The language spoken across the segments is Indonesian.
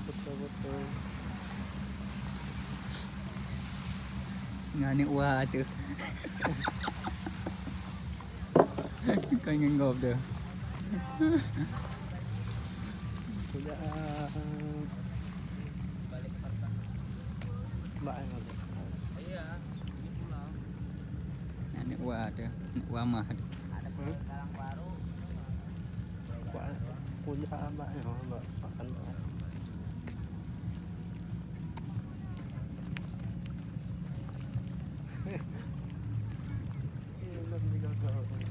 betul-betul. Ngani wah tu. Kau ingin golf tu. Sudah balik ke Mbak yang ada. Iya, ini pulang. Ngani wah tu. Wah mah. Ada kalang baru. Punya Mbak yang Mbak makan. Ilan ni gagawin.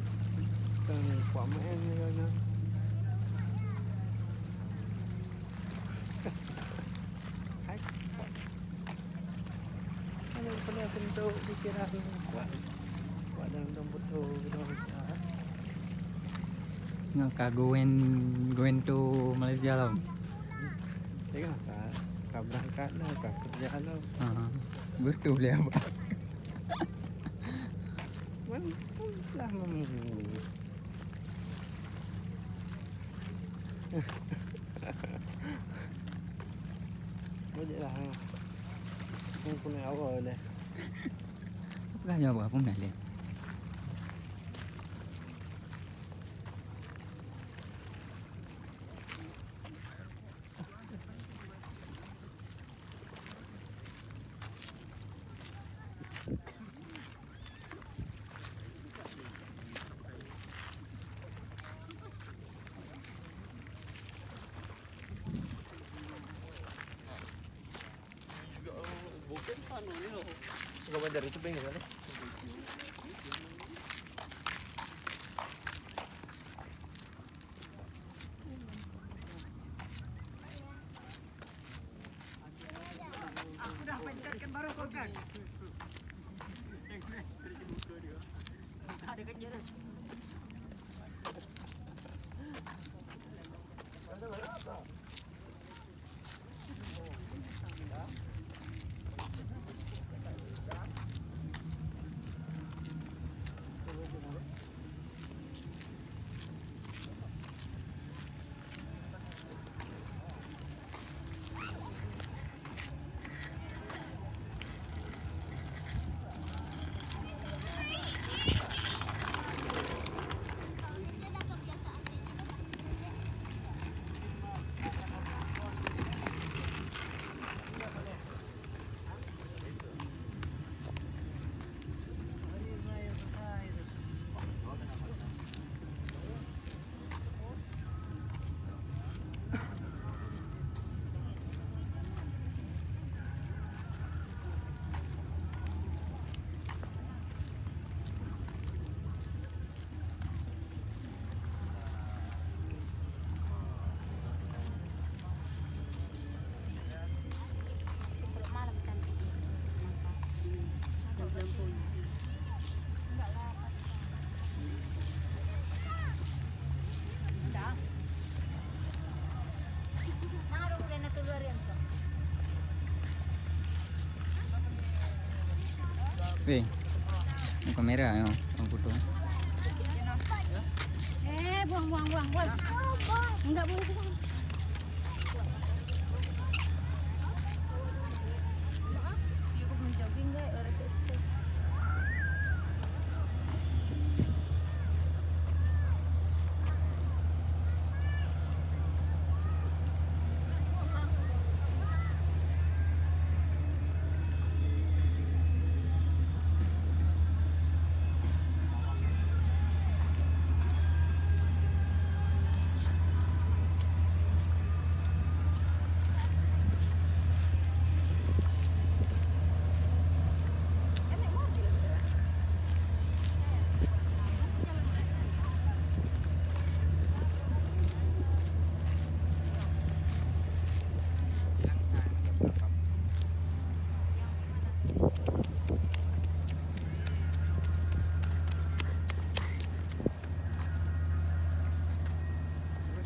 Kan pamain nila na. Hai. Ano pala ito dikirahin ko. Walang betul betul. Ngaka goen to Malaysia lah. Tengok kak berangkat lah, kak kerja lah. Betul dia apa? Mantul lah memilih. Boleh lah. Yang punya awal deh. Bukan jawab apa nak lihat. Bukan panu ni loh. Sekolah dari itu pengen kan? Aku dah pencetkan baru kau kan. Ada kerja dah. Weh, kamera yo, ang foto. Buang. Enggak boleh buang. Dia kok menjogging enggak orang itu.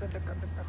Dekat-dekat.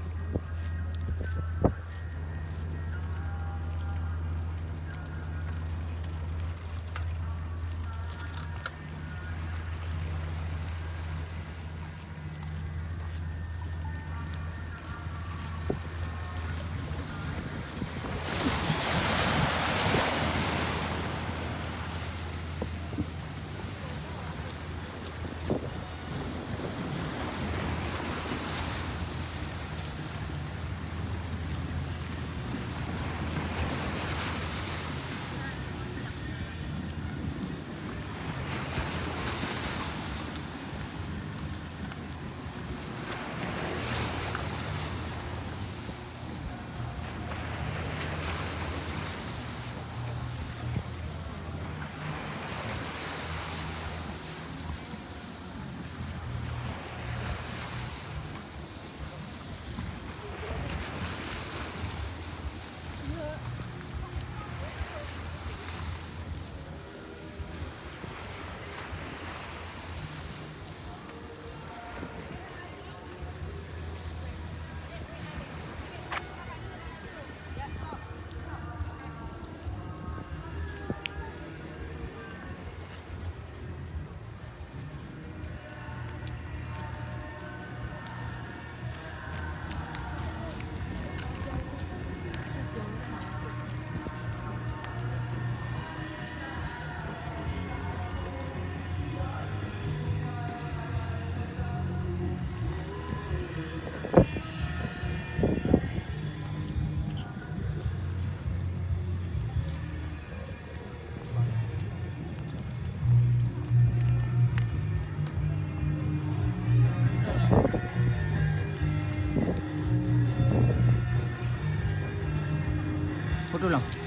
Foto lang.